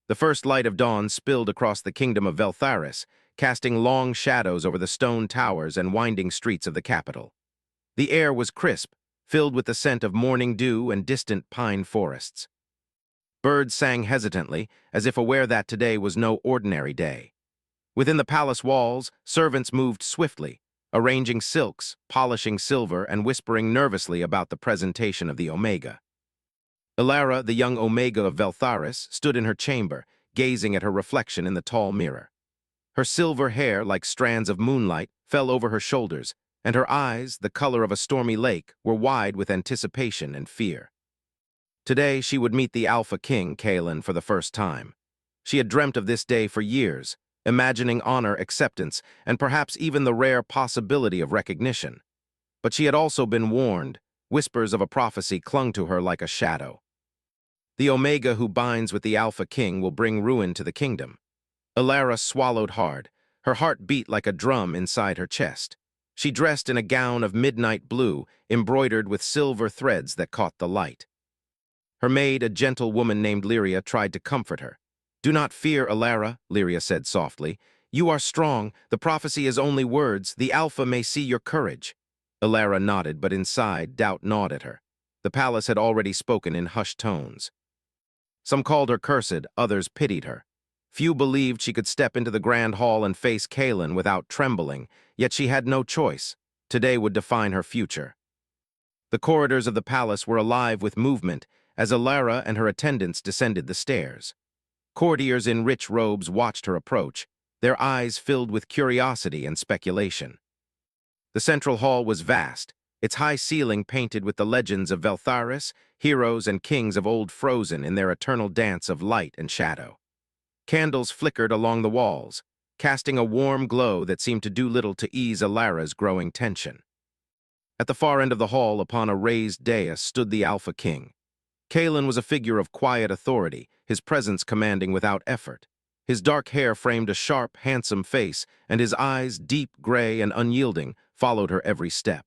The first light of dawn spilled across the kingdom of Veltharis, casting long shadows over the stone towers and winding streets of the capital. The air was crisp, filled with the scent of morning dew and distant pine forests. Birds sang hesitantly, as if aware that today was no ordinary day. Within the palace walls, servants moved swiftly, arranging silks, polishing silver, and whispering nervously about the presentation of the Omega. Ilara, the young Omega of Veltharis, stood in her chamber, gazing at her reflection in the tall mirror. Her silver hair, like strands of moonlight, fell over her shoulders, and her eyes, the color of a stormy lake, were wide with anticipation and fear. Today she would meet the Alpha King, Kalen, for the first time. She had dreamt of this day for years, imagining honor, acceptance, and perhaps even the rare possibility of recognition. But she had also been warned. Whispers of a prophecy clung to her like a shadow. The Omega who binds with the Alpha King will bring ruin to the kingdom. Ilara swallowed hard. Her heart beat like a drum inside her chest. She dressed in a gown of midnight blue, embroidered with silver threads that caught the light. Her maid, a gentle woman named Lyria, tried to comfort her. "Do not fear, Ilara," Lyria said softly. "You are strong. The prophecy is only words. The Alpha may see your courage." Ilara nodded, but inside, doubt gnawed at her. The palace had already spoken in hushed tones. Some called her cursed, others pitied her. Few believed she could step into the grand hall and face Kalen without trembling, yet she had no choice. Today would define her future. The corridors of the palace were alive with movement as Ilara and her attendants descended the stairs. Courtiers in rich robes watched her approach, their eyes filled with curiosity and speculation. The central hall was vast, its high ceiling painted with the legends of Veltharis, heroes and kings of old frozen in their eternal dance of light and shadow. Candles flickered along the walls, casting a warm glow that seemed to do little to ease Ilara's growing tension. At the far end of the hall, upon a raised dais, stood the Alpha King. Kalen was a figure of quiet authority, his presence commanding without effort. His dark hair framed a sharp, handsome face, and his eyes, deep gray and unyielding, followed her every step.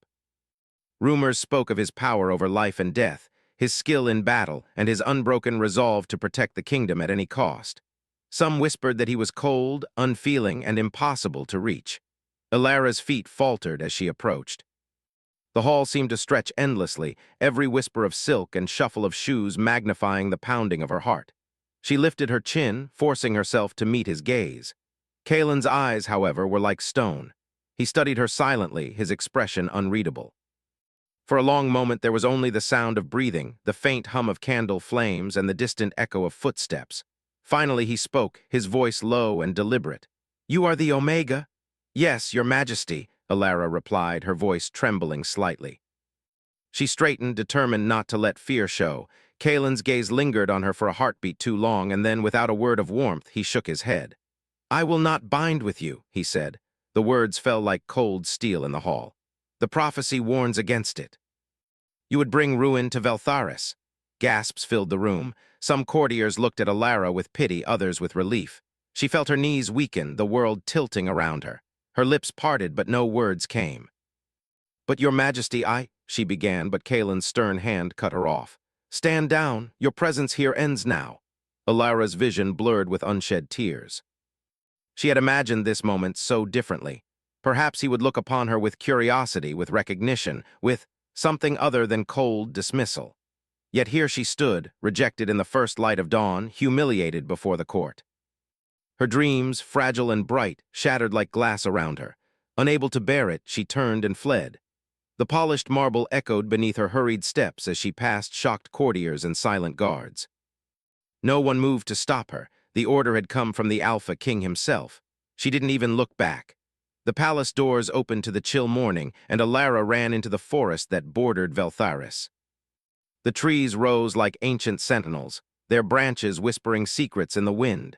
Rumors spoke of his power over life and death, his skill in battle, and his unbroken resolve to protect the kingdom at any cost. Some whispered that he was cold, unfeeling, and impossible to reach. Ilara's feet faltered as she approached. The hall seemed to stretch endlessly, every whisper of silk and shuffle of shoes magnifying the pounding of her heart. She lifted her chin, forcing herself to meet his gaze. Kalen's eyes, however, were like stone. He studied her silently, his expression unreadable. For a long moment there was only the sound of breathing, the faint hum of candle flames, and the distant echo of footsteps. Finally he spoke, his voice low and deliberate. "You are the Omega?" "Yes, your Majesty," Ilara replied, her voice trembling slightly. She straightened, determined not to let fear show. Kalen's gaze lingered on her for a heartbeat too long, and then, without a word of warmth, he shook his head. "I will not bind with you," he said. The words fell like cold steel in the hall. "The prophecy warns against it. You would bring ruin to Veltharis." Gasps filled the room. Some courtiers looked at Ilara with pity, others with relief. She felt her knees weaken, the world tilting around her. Her lips parted, but no words came. "But your Majesty, she began, but Kalen's stern hand cut her off. "Stand down. Your presence here ends now." Ilara's vision blurred with unshed tears. She had imagined this moment so differently. Perhaps he would look upon her with curiosity, with recognition, with something other than cold dismissal. Yet here she stood, rejected in the first light of dawn, humiliated before the court. Her dreams, fragile and bright, shattered like glass around her. Unable to bear it, she turned and fled. The polished marble echoed beneath her hurried steps as she passed shocked courtiers and silent guards. No one moved to stop her. The order had come from the Alpha King himself. She didn't even look back. The palace doors opened to the chill morning, and Ilara ran into the forest that bordered Veltharis. The trees rose like ancient sentinels, their branches whispering secrets in the wind.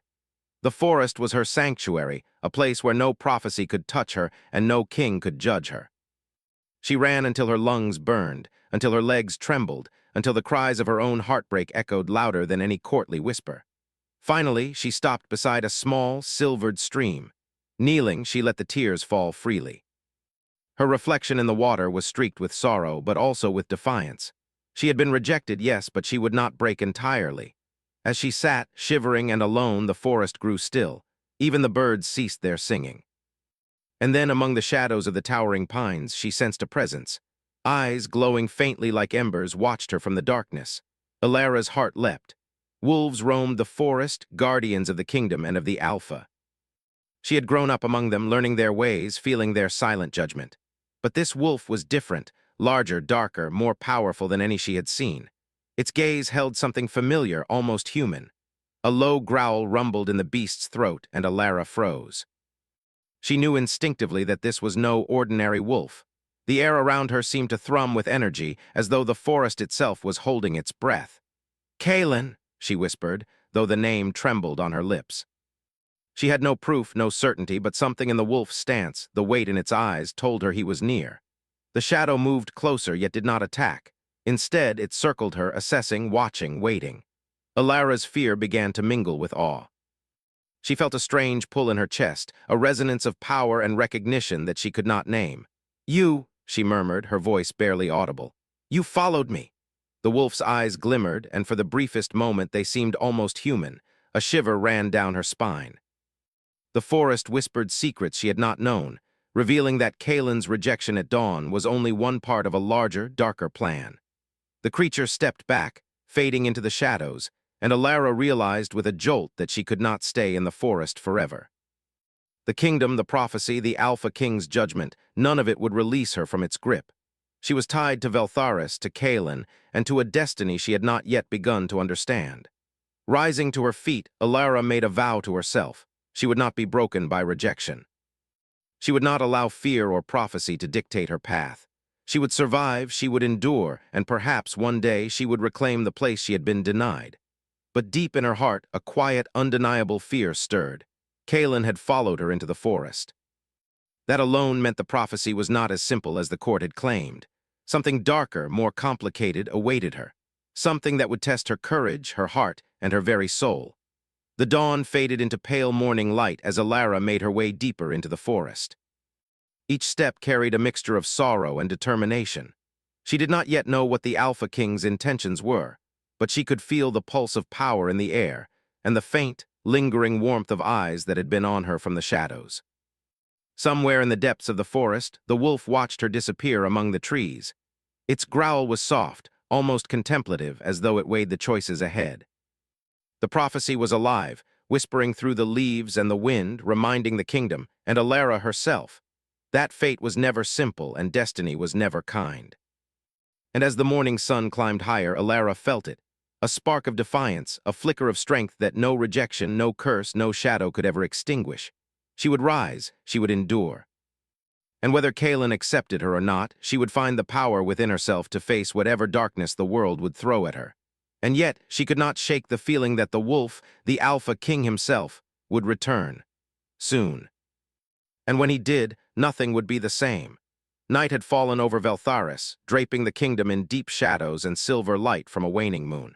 The forest was her sanctuary, a place where no prophecy could touch her and no king could judge her. She ran until her lungs burned, until her legs trembled, until the cries of her own heartbreak echoed louder than any courtly whisper. Finally, she stopped beside a small, silvered stream. Kneeling, she let the tears fall freely. Her reflection in the water was streaked with sorrow, but also with defiance. She had been rejected, yes, but she would not break entirely. As she sat, shivering and alone, the forest grew still. Even the birds ceased their singing. And then, among the shadows of the towering pines, she sensed a presence. Eyes, glowing faintly like embers, watched her from the darkness. Ilara's heart leapt. Wolves roamed the forest, guardians of the kingdom and of the Alpha. She had grown up among them, learning their ways, feeling their silent judgment. But this wolf was different, larger, darker, more powerful than any she had seen. Its gaze held something familiar, almost human. A low growl rumbled in the beast's throat, and Ilara froze. She knew instinctively that this was no ordinary wolf. The air around her seemed to thrum with energy, as though the forest itself was holding its breath. "Kaelin," she whispered, though the name trembled on her lips. She had no proof, no certainty, but something in the wolf's stance, the weight in its eyes, told her he was near. The shadow moved closer, yet did not attack. Instead, it circled her, assessing, watching, waiting. Ilara's fear began to mingle with awe. She felt a strange pull in her chest, a resonance of power and recognition that she could not name. "You," she murmured, her voice barely audible. "You followed me." The wolf's eyes glimmered, and for the briefest moment they seemed almost human. A shiver ran down her spine. The forest whispered secrets she had not known, revealing that Kaelin's rejection at dawn was only one part of a larger, darker plan. The creature stepped back, fading into the shadows, and Ilara realized with a jolt that she could not stay in the forest forever. The kingdom, the prophecy, the Alpha King's judgment, none of it would release her from its grip. She was tied to Veltharis, to Kaelin, and to a destiny she had not yet begun to understand. Rising to her feet, Ilara made a vow to herself. She would not be broken by rejection. She would not allow fear or prophecy to dictate her path. She would survive, she would endure, and perhaps one day she would reclaim the place she had been denied. But deep in her heart, a quiet, undeniable fear stirred. Kaelin had followed her into the forest. That alone meant the prophecy was not as simple as the court had claimed. Something darker, more complicated, awaited her. Something that would test her courage, her heart, and her very soul. The dawn faded into pale morning light as Ilara made her way deeper into the forest. Each step carried a mixture of sorrow and determination. She did not yet know what the Alpha King's intentions were, but she could feel the pulse of power in the air and the faint, lingering warmth of eyes that had been on her from the shadows. Somewhere in the depths of the forest, the wolf watched her disappear among the trees. Its growl was soft, almost contemplative, as though it weighed the choices ahead. The prophecy was alive, whispering through the leaves and the wind, reminding the kingdom, and Ilara herself. That fate was never simple, and destiny was never kind. And as the morning sun climbed higher, Ilara felt it. A spark of defiance, a flicker of strength that no rejection, no curse, no shadow could ever extinguish. She would rise, she would endure. And whether Kaelin accepted her or not, she would find the power within herself to face whatever darkness the world would throw at her. And yet, she could not shake the feeling that the wolf, the Alpha King himself, would return. Soon. And when he did, nothing would be the same. Night had fallen over Veltharis, draping the kingdom in deep shadows and silver light from a waning moon.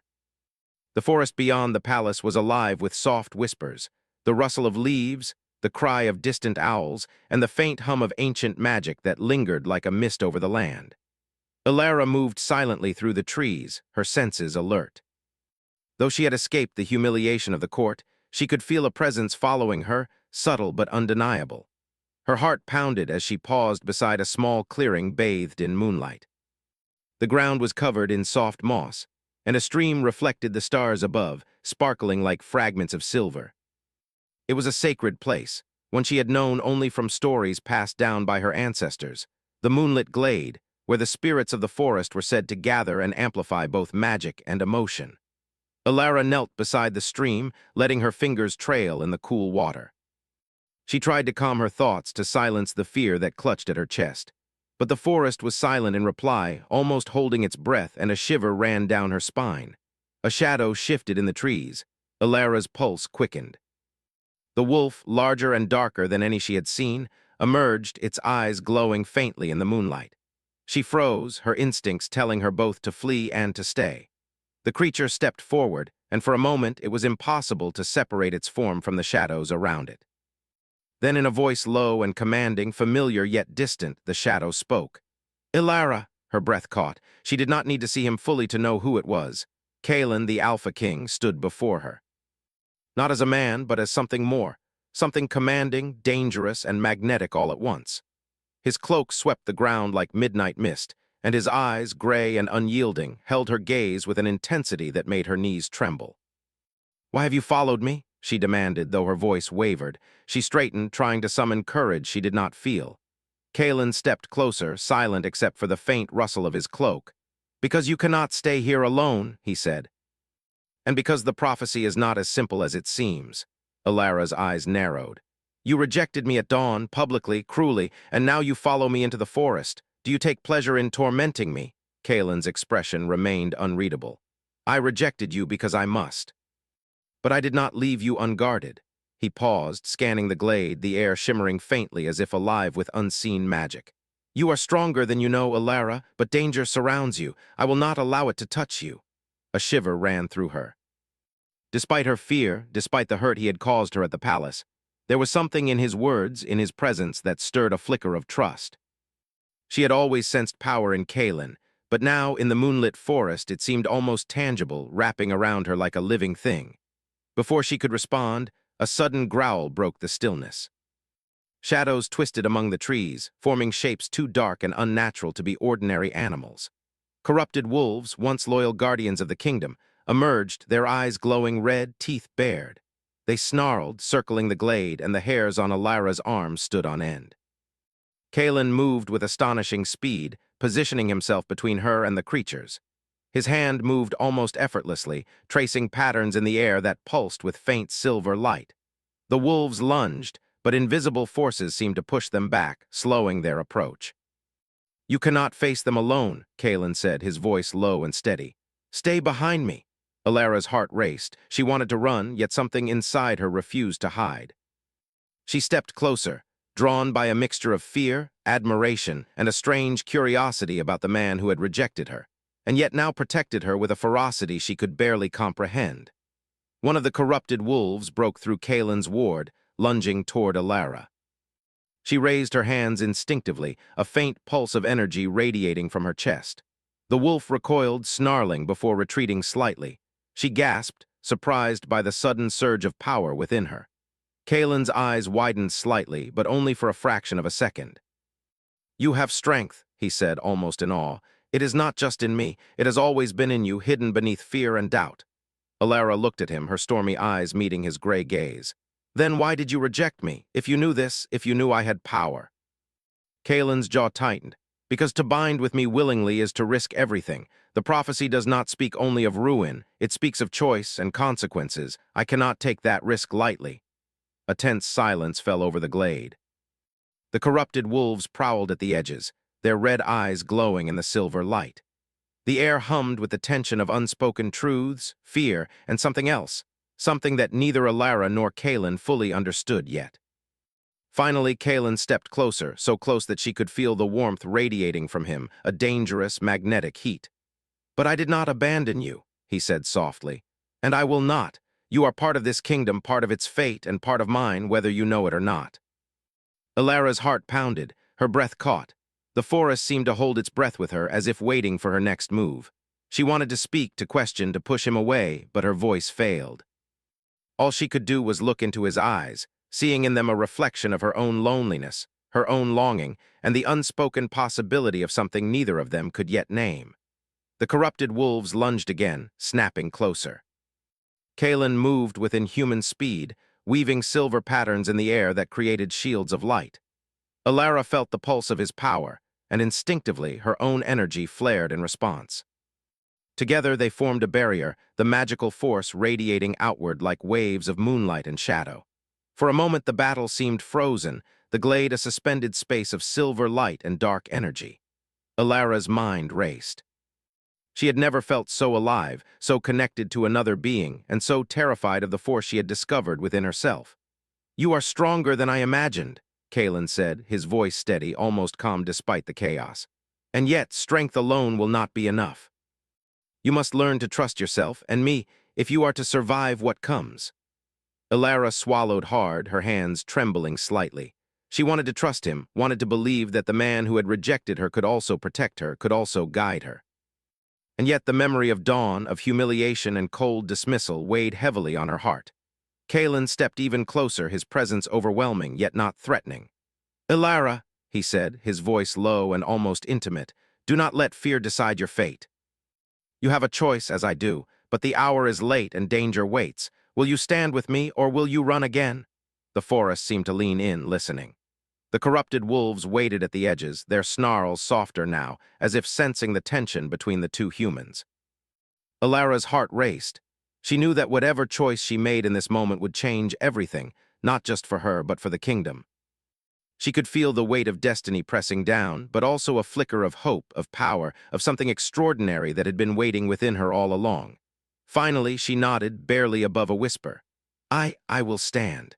The forest beyond the palace was alive with soft whispers, the rustle of leaves, the cry of distant owls, and the faint hum of ancient magic that lingered like a mist over the land. Ilara moved silently through the trees, her senses alert. Though she had escaped the humiliation of the court, she could feel a presence following her, subtle but undeniable. Her heart pounded as she paused beside a small clearing bathed in moonlight. The ground was covered in soft moss, and a stream reflected the stars above, sparkling like fragments of silver. It was a sacred place, one she had known only from stories passed down by her ancestors, the moonlit glade, where the spirits of the forest were said to gather and amplify both magic and emotion. Ilara knelt beside the stream, letting her fingers trail in the cool water. She tried to calm her thoughts, to silence the fear that clutched at her chest. But the forest was silent in reply, almost holding its breath, and a shiver ran down her spine. A shadow shifted in the trees. Ilara's pulse quickened. The wolf, larger and darker than any she had seen, emerged, its eyes glowing faintly in the moonlight. She froze, her instincts telling her both to flee and to stay. The creature stepped forward, and for a moment it was impossible to separate its form from the shadows around it. Then in a voice low and commanding, familiar yet distant, the shadow spoke. "Ilara," her breath caught. She did not need to see him fully to know who it was. Kalen, the Alpha King, stood before her. Not as a man, but as something more, something commanding, dangerous, and magnetic all at once. His cloak swept the ground like midnight mist, and his eyes, gray and unyielding, held her gaze with an intensity that made her knees tremble. "Why have you followed me?" she demanded, though her voice wavered. She straightened, trying to summon courage she did not feel. Kalen stepped closer, silent except for the faint rustle of his cloak. "Because you cannot stay here alone," he said. "And because the prophecy is not as simple as it seems." Alara's eyes narrowed. "You rejected me at dawn, publicly, cruelly, and now you follow me into the forest. Do you take pleasure in tormenting me?" Kalen's expression remained unreadable. "I rejected you because I must. But I did not leave you unguarded." He paused, scanning the glade, the air shimmering faintly as if alive with unseen magic. "You are stronger than you know, Alara, but danger surrounds you. I will not allow it to touch you." A shiver ran through her. Despite her fear, despite the hurt he had caused her at the palace, there was something in his words, in his presence, that stirred a flicker of trust. She had always sensed power in Kalen, but now, in the moonlit forest, it seemed almost tangible, wrapping around her like a living thing. Before she could respond, a sudden growl broke the stillness. Shadows twisted among the trees, forming shapes too dark and unnatural to be ordinary animals. Corrupted wolves, once loyal guardians of the kingdom, emerged, their eyes glowing red, teeth bared. They snarled, circling the glade, and the hairs on Alara's arms stood on end. Kalen moved with astonishing speed, positioning himself between her and the creatures. His hand moved almost effortlessly, tracing patterns in the air that pulsed with faint silver light. The wolves lunged, but invisible forces seemed to push them back, slowing their approach. "You cannot face them alone," Kalen said, his voice low and steady. "Stay behind me." Alara's heart raced. She wanted to run, yet something inside her refused to hide. She stepped closer, drawn by a mixture of fear, admiration, and a strange curiosity about the man who had rejected her, and yet now protected her with a ferocity she could barely comprehend. One of the corrupted wolves broke through Kalen's ward, lunging toward Alara. She raised her hands instinctively, a faint pulse of energy radiating from her chest. The wolf recoiled, snarling, before retreating slightly. She gasped, surprised by the sudden surge of power within her. Kalen's eyes widened slightly, but only for a fraction of a second. "You have strength," he said, almost in awe. "It is not just in me. It has always been in you, hidden beneath fear and doubt." Alara looked at him, her stormy eyes meeting his gray gaze. "Then why did you reject me? If you knew this, if you knew I had power?" Kalen's jaw tightened. "Because to bind with me willingly is to risk everything. The prophecy does not speak only of ruin. It speaks of choice and consequences. I cannot take that risk lightly." A tense silence fell over the glade. The corrupted wolves prowled at the edges, their red eyes glowing in the silver light. The air hummed with the tension of unspoken truths, fear, and something else, something that neither Alara nor Kalen fully understood yet. Finally, Kalen stepped closer, so close that she could feel the warmth radiating from him, a dangerous, magnetic heat. "But I did not abandon you," he said softly. "And I will not. You are part of this kingdom, part of its fate, and part of mine, whether you know it or not." Alara's heart pounded, her breath caught. The forest seemed to hold its breath with her, as if waiting for her next move. She wanted to speak, to question, to push him away, but her voice failed. All she could do was look into his eyes, seeing in them a reflection of her own loneliness, her own longing, and the unspoken possibility of something neither of them could yet name. The corrupted wolves lunged again, snapping closer. Kalen moved with inhuman speed, weaving silver patterns in the air that created shields of light. Alara felt the pulse of his power, and instinctively her own energy flared in response. Together they formed a barrier, the magical force radiating outward like waves of moonlight and shadow. For a moment the battle seemed frozen, the glade a suspended space of silver light and dark energy. Alara's mind raced. She had never felt so alive, so connected to another being, and so terrified of the force she had discovered within herself. "You are stronger than I imagined," Kalen said, his voice steady, almost calm despite the chaos. "And yet, strength alone will not be enough. You must learn to trust yourself and me if you are to survive what comes." Alara swallowed hard, her hands trembling slightly. She wanted to trust him, wanted to believe that the man who had rejected her could also protect her, could also guide her. And yet the memory of dawn, of humiliation and cold dismissal weighed heavily on her heart. Kalen stepped even closer, his presence overwhelming, yet not threatening. "Ilara," he said, his voice low and almost intimate, "do not let fear decide your fate. You have a choice, as I do, but the hour is late and danger waits. Will you stand with me, or will you run again?" The forest seemed to lean in, listening. The corrupted wolves waited at the edges, their snarls softer now, as if sensing the tension between the two humans. Ilara's heart raced. She knew that whatever choice she made in this moment would change everything, not just for her, but for the kingdom. She could feel the weight of destiny pressing down, but also a flicker of hope, of power, of something extraordinary that had been waiting within her all along. Finally, she nodded, barely above a whisper. I will stand."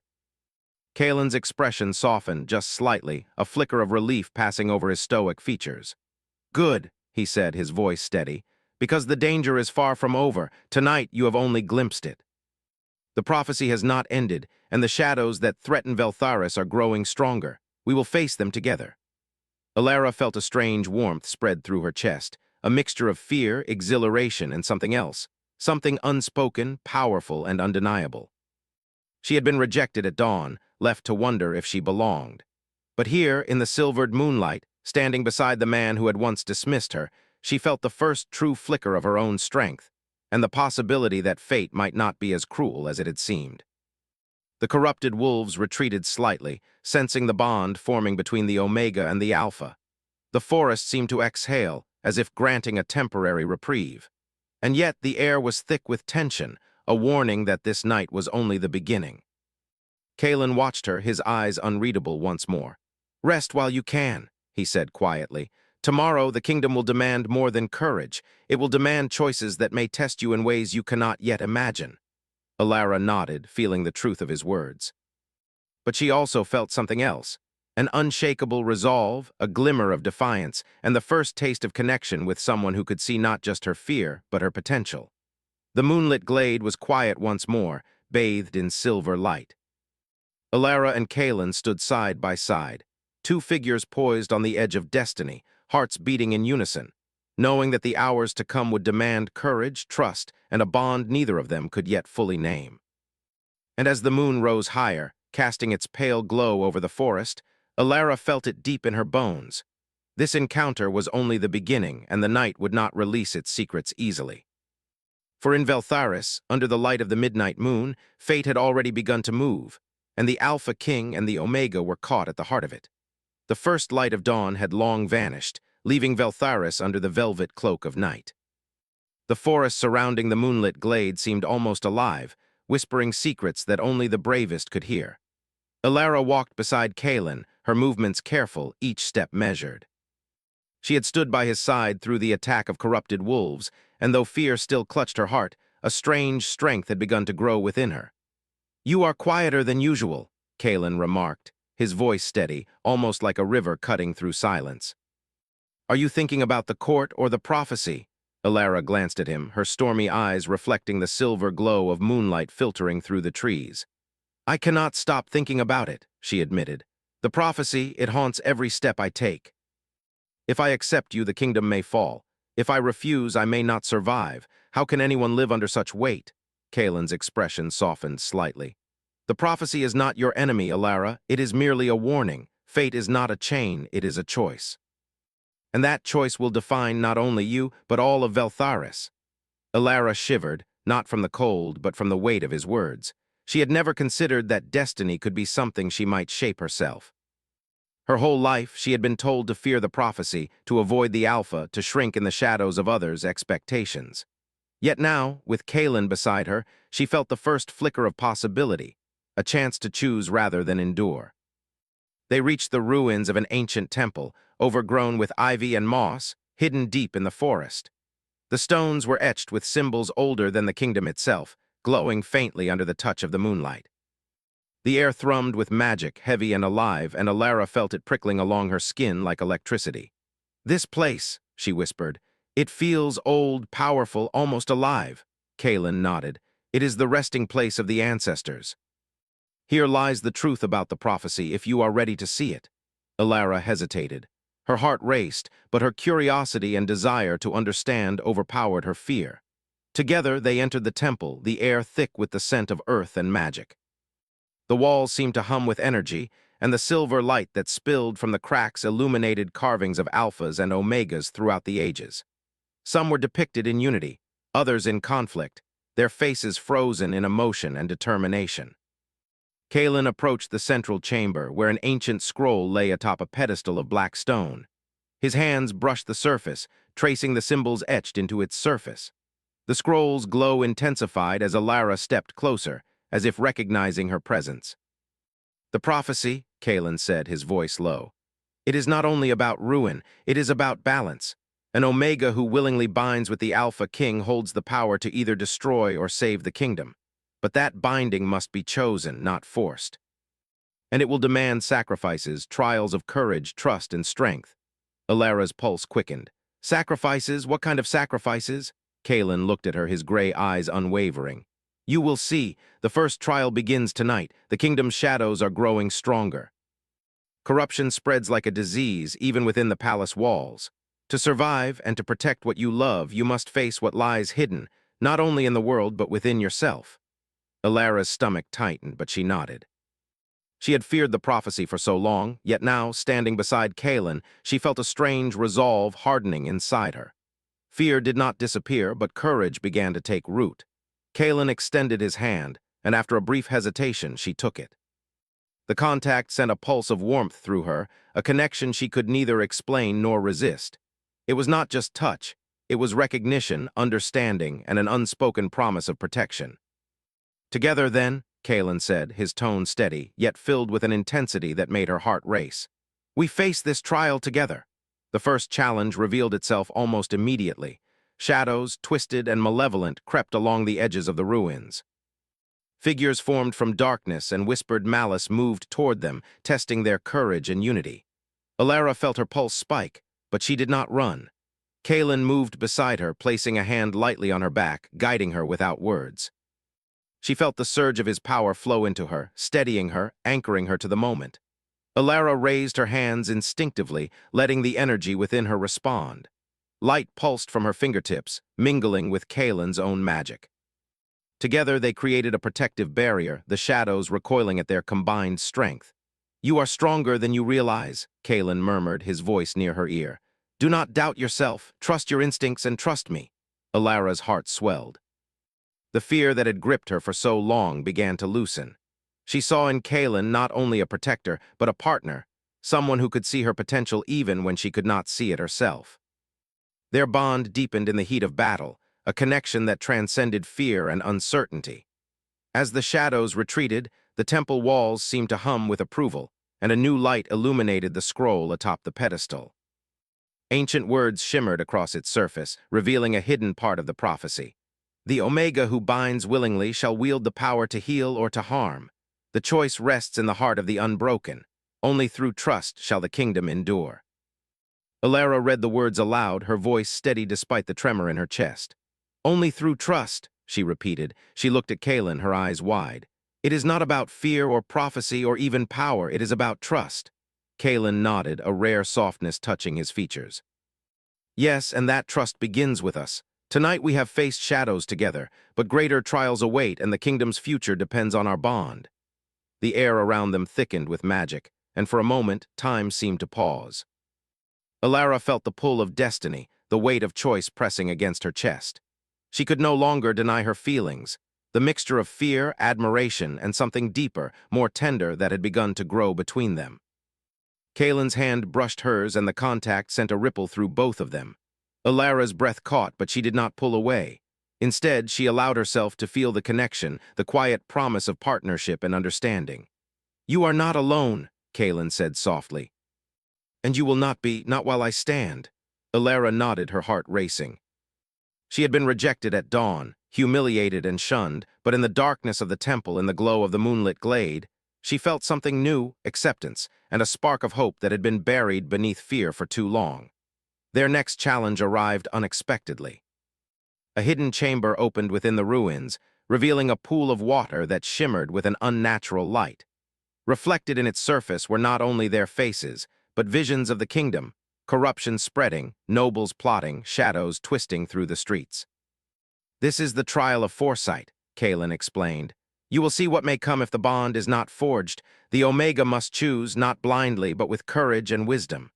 Kalen's expression softened just slightly, a flicker of relief passing over his stoic features. "Good," he said, his voice steady, "because the danger is far from over. Tonight you have only glimpsed it. The prophecy has not ended, and the shadows that threaten Veltharis are growing stronger. We will face them together." Ilara felt a strange warmth spread through her chest, a mixture of fear, exhilaration, and something else, something unspoken, powerful, and undeniable. She had been rejected at dawn, left to wonder if she belonged. But here, in the silvered moonlight, standing beside the man who had once dismissed her, she felt the first true flicker of her own strength, and the possibility that fate might not be as cruel as it had seemed. The corrupted wolves retreated slightly, sensing the bond forming between the Omega and the Alpha. The forest seemed to exhale, as if granting a temporary reprieve. And yet the air was thick with tension, a warning that this night was only the beginning. Kalen watched her, his eyes unreadable once more. "Rest while you can," he said quietly. "Tomorrow the kingdom will demand more than courage. It will demand choices that may test you in ways you cannot yet imagine." Ilara nodded, feeling the truth of his words. But she also felt something else, an unshakable resolve, a glimmer of defiance, and the first taste of connection with someone who could see not just her fear, but her potential. The moonlit glade was quiet once more, bathed in silver light. Ilara and Kalen stood side by side, two figures poised on the edge of destiny, hearts beating in unison, knowing that the hours to come would demand courage, trust, and a bond neither of them could yet fully name. And as the moon rose higher, casting its pale glow over the forest, Ilara felt it deep in her bones. This encounter was only the beginning, and the night would not release its secrets easily. For in Veltharis, under the light of the midnight moon, fate had already begun to move, and the Alpha King and the Omega were caught at the heart of it. The first light of dawn had long vanished, leaving Veltharis under the velvet cloak of night. The forest surrounding the moonlit glade seemed almost alive, whispering secrets that only the bravest could hear. Ilara walked beside Kalen, her movements careful, each step measured. She had stood by his side through the attack of corrupted wolves, and though fear still clutched her heart, a strange strength had begun to grow within her. "You are quieter than usual," Kalen remarked, his voice steady, almost like a river cutting through silence. "Are you thinking about the court or the prophecy?" Ilara glanced at him, her stormy eyes reflecting the silver glow of moonlight filtering through the trees. "I cannot stop thinking about it," she admitted. "The prophecy, it haunts every step I take. If I accept you, the kingdom may fall. If I refuse, I may not survive. How can anyone live under such weight?" Kalen's expression softened slightly. "The prophecy is not your enemy, Ilara. It is merely a warning. Fate is not a chain, it is a choice. And that choice will define not only you, but all of Veltharis." Ilara shivered, not from the cold, but from the weight of his words. She had never considered that destiny could be something she might shape herself. Her whole life, she had been told to fear the prophecy, to avoid the Alpha, to shrink in the shadows of others' expectations. Yet now, with Kalen beside her, she felt the first flicker of possibility, a chance to choose rather than endure. They reached the ruins of an ancient temple, overgrown with ivy and moss, hidden deep in the forest. The stones were etched with symbols older than the kingdom itself, glowing faintly under the touch of the moonlight. The air thrummed with magic, heavy and alive, and Ilara felt it prickling along her skin like electricity. "This place," she whispered, "it feels old, powerful, almost alive." Kalen nodded. "It is the resting place of the ancestors. Here lies the truth about the prophecy if you are ready to see it." Ilara hesitated. Her heart raced, but her curiosity and desire to understand overpowered her fear. Together they entered the temple, the air thick with the scent of earth and magic. The walls seemed to hum with energy, and the silver light that spilled from the cracks illuminated carvings of alphas and omegas throughout the ages. Some were depicted in unity, others in conflict, their faces frozen in emotion and determination. Kalen approached the central chamber, where an ancient scroll lay atop a pedestal of black stone. His hands brushed the surface, tracing the symbols etched into its surface. The scroll's glow intensified as Alara stepped closer, as if recognizing her presence. "The prophecy," Kalen said, his voice low. "It is not only about ruin, it is about balance. An Omega who willingly binds with the Alpha King holds the power to either destroy or save the kingdom. But that binding must be chosen, not forced. And it will demand sacrifices, trials of courage, trust, and strength." Alara's pulse quickened. "Sacrifices? What kind of sacrifices?" Kalen looked at her, his gray eyes unwavering. "You will see. The first trial begins tonight. The kingdom's shadows are growing stronger. Corruption spreads like a disease, even within the palace walls. To survive and to protect what you love, you must face what lies hidden, not only in the world but within yourself." Alara's stomach tightened, but she nodded. She had feared the prophecy for so long, yet now, standing beside Kalen, she felt a strange resolve hardening inside her. Fear did not disappear, but courage began to take root. Kalen extended his hand, and after a brief hesitation, she took it. The contact sent a pulse of warmth through her, a connection she could neither explain nor resist. It was not just touch, it was recognition, understanding, and an unspoken promise of protection. "Together, then," Kalen said, his tone steady, yet filled with an intensity that made her heart race. "We face this trial together." The first challenge revealed itself almost immediately. Shadows, twisted and malevolent, crept along the edges of the ruins. Figures formed from darkness and whispered malice moved toward them, testing their courage and unity. Alara felt her pulse spike, but she did not run. Kalen moved beside her, placing a hand lightly on her back, guiding her without words. She felt the surge of his power flow into her, steadying her, anchoring her to the moment. Alara raised her hands instinctively, letting the energy within her respond. Light pulsed from her fingertips, mingling with Kalen's own magic. Together they created a protective barrier, the shadows recoiling at their combined strength. "You are stronger than you realize," Kalen murmured, his voice near her ear. "Do not doubt yourself, trust your instincts and trust me." Alara's heart swelled. The fear that had gripped her for so long began to loosen. She saw in Kalen not only a protector, but a partner, someone who could see her potential even when she could not see it herself. Their bond deepened in the heat of battle, a connection that transcended fear and uncertainty. As the shadows retreated, the temple walls seemed to hum with approval, and a new light illuminated the scroll atop the pedestal. Ancient words shimmered across its surface, revealing a hidden part of the prophecy. "The Omega who binds willingly shall wield the power to heal or to harm. The choice rests in the heart of the unbroken. Only through trust shall the kingdom endure." Alara read the words aloud, her voice steady despite the tremor in her chest. "Only through trust," she repeated. She looked at Kalen, her eyes wide. "It is not about fear or prophecy or even power, it is about trust." Kalen nodded, a rare softness touching his features. "Yes, and that trust begins with us. Tonight we have faced shadows together, but greater trials await and the kingdom's future depends on our bond." The air around them thickened with magic, and for a moment, time seemed to pause. Alara felt the pull of destiny, the weight of choice pressing against her chest. She could no longer deny her feelings, the mixture of fear, admiration, and something deeper, more tender that had begun to grow between them. Kalen's hand brushed hers and the contact sent a ripple through both of them. Alara's breath caught, but she did not pull away. Instead, she allowed herself to feel the connection, the quiet promise of partnership and understanding. "You are not alone," Kalen said softly. "And you will not be, not while I stand." Alara nodded, her heart racing. She had been rejected at dawn, humiliated and shunned, but in the darkness of the temple, in the glow of the moonlit glade, she felt something new, acceptance, and a spark of hope that had been buried beneath fear for too long. Their next challenge arrived unexpectedly. A hidden chamber opened within the ruins, revealing a pool of water that shimmered with an unnatural light. Reflected in its surface were not only their faces, but visions of the kingdom, corruption spreading, nobles plotting, shadows twisting through the streets. "This is the trial of foresight," Kalen explained. "You will see what may come if the bond is not forged. The Omega must choose, not blindly, but with courage and wisdom."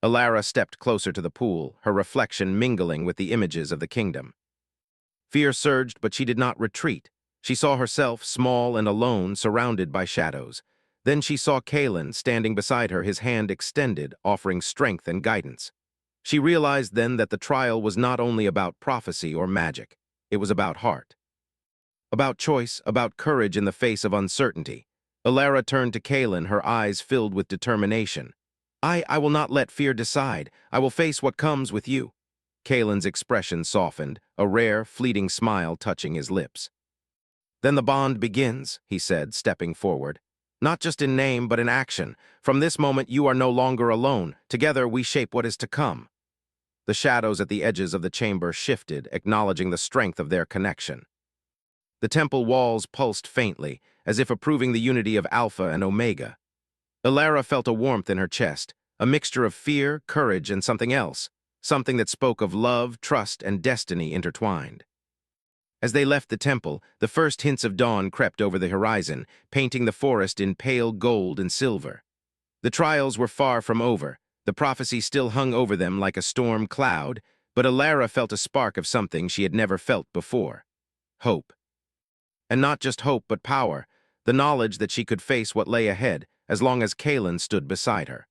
Alara stepped closer to the pool, her reflection mingling with the images of the kingdom. Fear surged, but she did not retreat. She saw herself, small and alone, surrounded by shadows. Then she saw Kalen standing beside her, his hand extended, offering strength and guidance. She realized then that the trial was not only about prophecy or magic. It was about heart. About choice, about courage in the face of uncertainty. Alara turned to Kalen, her eyes filled with determination. I will not let fear decide. I will face what comes with you." Kalen's expression softened, a rare, fleeting smile touching his lips. "Then the bond begins," he said, stepping forward. "Not just in name, but in action. From this moment, you are no longer alone. Together, we shape what is to come." The shadows at the edges of the chamber shifted, acknowledging the strength of their connection. The temple walls pulsed faintly, as if approving the unity of Alpha and Omega. Alara felt a warmth in her chest, a mixture of fear, courage, and something else, something that spoke of love, trust, and destiny intertwined. As they left the temple, the first hints of dawn crept over the horizon, painting the forest in pale gold and silver. The trials were far from over. The prophecy still hung over them like a storm cloud, but Alara felt a spark of something she had never felt before. Hope. And not just hope, but power, the knowledge that she could face what lay ahead, as long as Kalen stood beside her.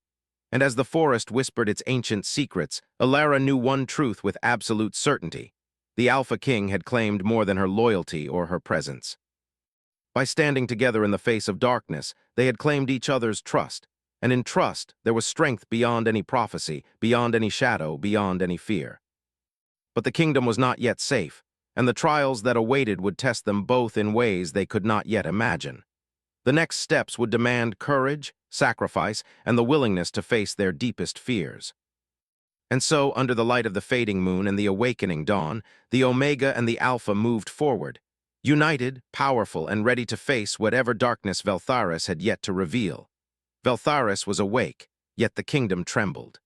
And as the forest whispered its ancient secrets, Alara knew one truth with absolute certainty. The Alpha King had claimed more than her loyalty or her presence. By standing together in the face of darkness, they had claimed each other's trust. And in trust, there was strength beyond any prophecy, beyond any shadow, beyond any fear. But the kingdom was not yet safe, and the trials that awaited would test them both in ways they could not yet imagine. The next steps would demand courage, sacrifice, and the willingness to face their deepest fears. And so, under the light of the fading moon and the awakening dawn, the Omega and the Alpha moved forward, united, powerful, and ready to face whatever darkness Veltharis had yet to reveal. Veltharis was awake, yet the kingdom trembled.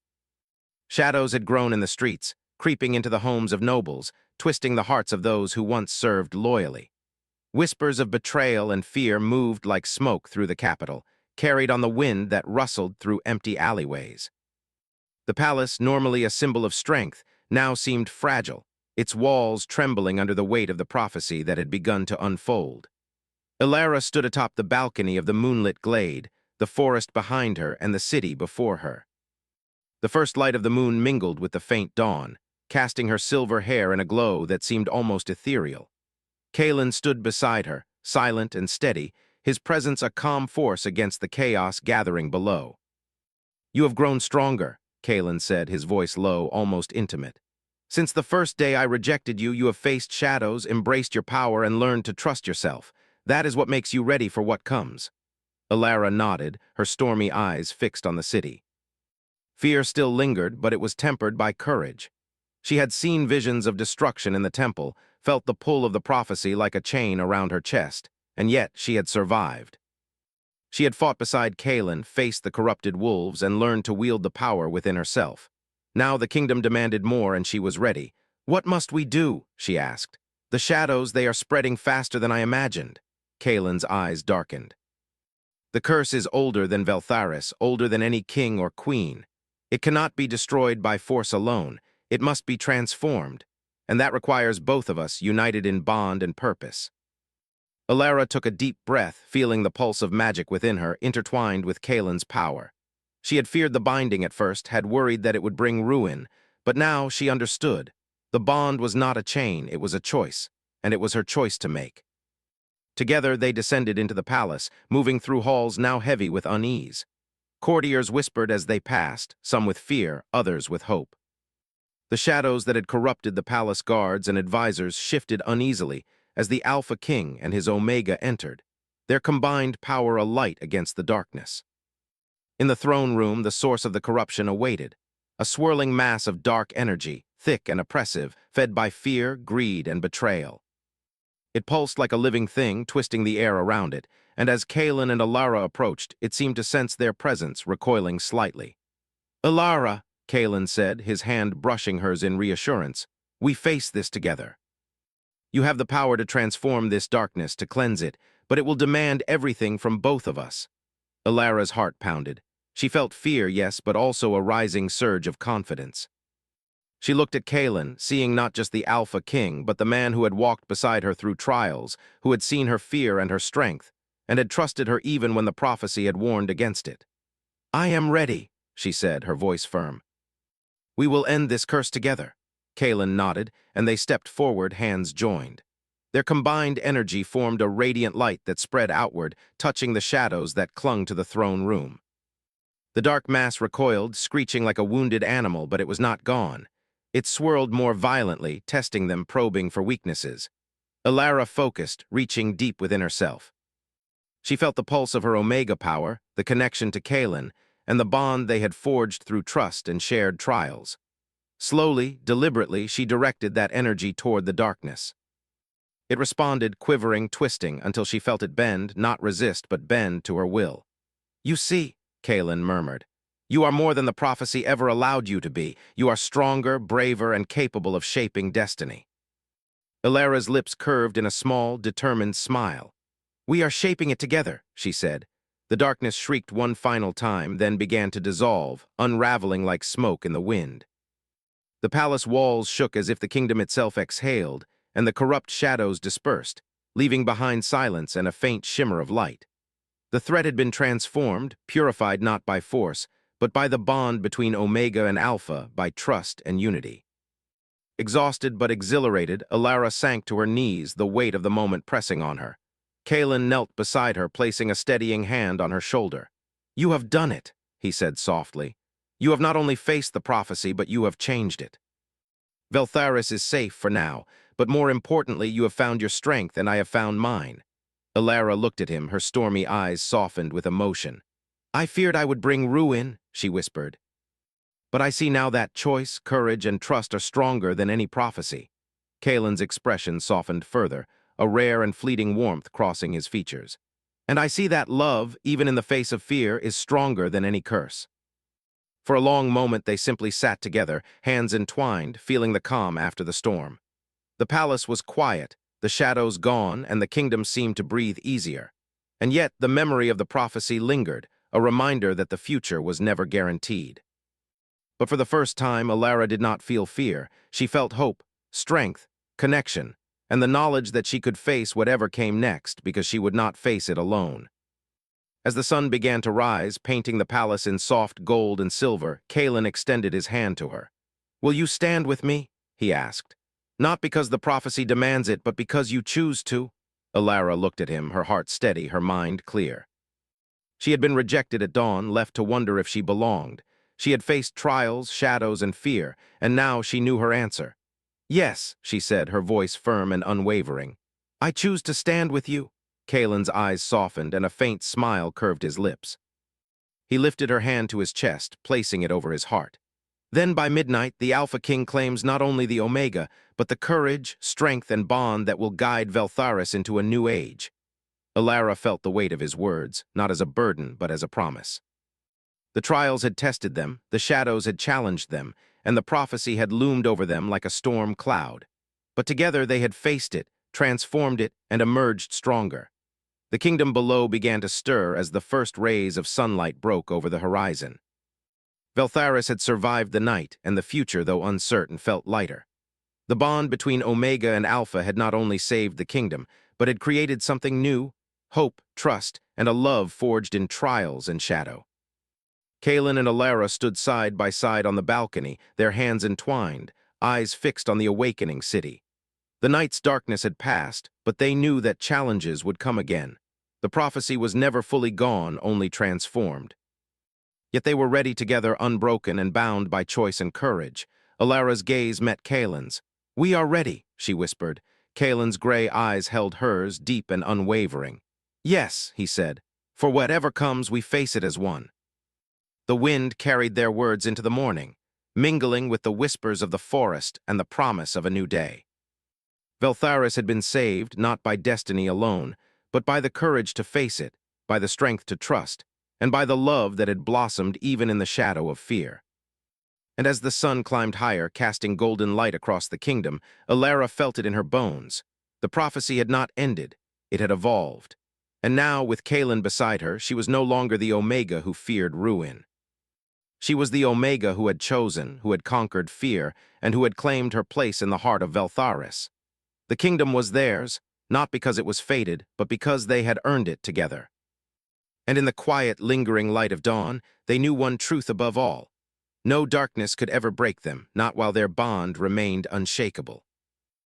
Shadows had grown in the streets, creeping into the homes of nobles, twisting the hearts of those who once served loyally. Whispers of betrayal and fear moved like smoke through the capital, carried on the wind that rustled through empty alleyways. The palace, normally a symbol of strength, now seemed fragile, its walls trembling under the weight of the prophecy that had begun to unfold. Alara stood atop the balcony of the moonlit glade, the forest behind her and the city before her. The first light of the moon mingled with the faint dawn, casting her silver hair in a glow that seemed almost ethereal. Kalen stood beside her, silent and steady, his presence a calm force against the chaos gathering below. "You have grown stronger," Kalen said, his voice low, almost intimate. "Since the first day I rejected you, you have faced shadows, embraced your power, and learned to trust yourself. That is what makes you ready for what comes." Alara nodded, her stormy eyes fixed on the city. Fear still lingered, but it was tempered by courage. She had seen visions of destruction in the temple, felt the pull of the prophecy like a chain around her chest, and yet she had survived. She had fought beside Kalen, faced the corrupted wolves, and learned to wield the power within herself. Now the kingdom demanded more, and she was ready. "What must we do?" she asked. "The shadows, they are spreading faster than I imagined." Kalen's eyes darkened. "The curse is older than Veltharis, older than any king or queen. It cannot be destroyed by force alone. It must be transformed, and that requires both of us united in bond and purpose." Alara took a deep breath, feeling the pulse of magic within her, intertwined with Kalen's power. She had feared the binding at first, had worried that it would bring ruin, but now she understood. The bond was not a chain, it was a choice, and it was her choice to make. Together they descended into the palace, moving through halls now heavy with unease. Courtiers whispered as they passed, some with fear, others with hope. The shadows that had corrupted the palace guards and advisors shifted uneasily as the Alpha King and his Omega entered, their combined power alight against the darkness. In the throne room, the source of the corruption awaited, a swirling mass of dark energy, thick and oppressive, fed by fear, greed, and betrayal. It pulsed like a living thing, twisting the air around it, and as Kalen and Alara approached, it seemed to sense their presence, recoiling slightly. "Alara!" Kalen said, his hand brushing hers in reassurance. We face this together. You have the power to transform this darkness, to cleanse it, but it will demand everything from both of us. Alara's heart pounded. She felt fear, yes, but also a rising surge of confidence. She looked at Kalen, seeing not just the Alpha King, but the man who had walked beside her through trials, who had seen her fear and her strength, and had trusted her even when the prophecy had warned against it. I am ready, she said, her voice firm. We will end this curse together. Kalen nodded, and they stepped forward, hands joined. Their combined energy formed a radiant light that spread outward, touching the shadows that clung to the throne room. The dark mass recoiled, screeching like a wounded animal, but it was not gone. It swirled more violently, testing them, probing for weaknesses. Alara focused, reaching deep within herself. She felt the pulse of her Omega power, the connection to Kalen, and the bond they had forged through trust and shared trials. Slowly, deliberately, she directed that energy toward the darkness. It responded, quivering, twisting, until she felt it bend, not resist, but bend to her will. You see, Kalen murmured, you are more than the prophecy ever allowed you to be. You are stronger, braver, and capable of shaping destiny. Alara's lips curved in a small, determined smile. We are shaping it together, she said. The darkness shrieked one final time, then began to dissolve, unraveling like smoke in the wind. The palace walls shook as if the kingdom itself exhaled, and the corrupt shadows dispersed, leaving behind silence and a faint shimmer of light. The threat had been transformed, purified not by force, but by the bond between Omega and Alpha, by trust and unity. Exhausted but exhilarated, Alara sank to her knees, the weight of the moment pressing on her. Kalen knelt beside her, placing a steadying hand on her shoulder. You have done it, he said softly. You have not only faced the prophecy, but you have changed it. Veltharis is safe for now, but more importantly, you have found your strength and I have found mine. Alara looked at him, her stormy eyes softened with emotion. I feared I would bring ruin, she whispered. But I see now that choice, courage, and trust are stronger than any prophecy. Kalen's expression softened further, a rare and fleeting warmth crossing his features. And I see that love, even in the face of fear, is stronger than any curse. For a long moment they simply sat together, hands entwined, feeling the calm after the storm. The palace was quiet, the shadows gone, and the kingdom seemed to breathe easier. And yet the memory of the prophecy lingered, a reminder that the future was never guaranteed. But for the first time, Alara did not feel fear. She felt hope, strength, connection, and the knowledge that she could face whatever came next because she would not face it alone. As the sun began to rise, painting the palace in soft gold and silver, Kalen extended his hand to her. Will you stand with me? He asked. Not because the prophecy demands it, but because you choose to. Alara looked at him, her heart steady, her mind clear. She had been rejected at dawn, left to wonder if she belonged. She had faced trials, shadows, and fear, and now she knew her answer. Yes, she said, her voice firm and unwavering. I choose to stand with you. Kalen's eyes softened, and a faint smile curved his lips. He lifted her hand to his chest, placing it over his heart. Then by midnight, the Alpha King claims not only the Omega, but the courage, strength, and bond that will guide Veltharis into a new age. Alara felt the weight of his words, not as a burden, but as a promise. The trials had tested them, the shadows had challenged them, and the prophecy had loomed over them like a storm cloud. But together they had faced it, transformed it, and emerged stronger. The kingdom below began to stir as the first rays of sunlight broke over the horizon. Veltharis had survived the night, and the future, though uncertain, felt lighter. The bond between Omega and Alpha had not only saved the kingdom, but had created something new, hope, trust, and a love forged in trials and shadow. Kalen and Alara stood side by side on the balcony, their hands entwined, eyes fixed on the awakening city. The night's darkness had passed, but they knew that challenges would come again. The prophecy was never fully gone, only transformed. Yet they were ready together, unbroken and bound by choice and courage. Alara's gaze met Kalen's. We are ready, she whispered. Kalen's gray eyes held hers, deep and unwavering. Yes, he said. For whatever comes, we face it as one. The wind carried their words into the morning, mingling with the whispers of the forest and the promise of a new day. Veltharis had been saved not by destiny alone, but by the courage to face it, by the strength to trust, and by the love that had blossomed even in the shadow of fear. And as the sun climbed higher, casting golden light across the kingdom, Alara felt it in her bones. The prophecy had not ended. It had evolved. And now, with Kaelin beside her, she was no longer the Omega who feared ruin. She was the Omega who had chosen, who had conquered fear, and who had claimed her place in the heart of Veltharis. The kingdom was theirs, not because it was fated, but because they had earned it together. And in the quiet, lingering light of dawn, they knew one truth above all. No darkness could ever break them, not while their bond remained unshakable.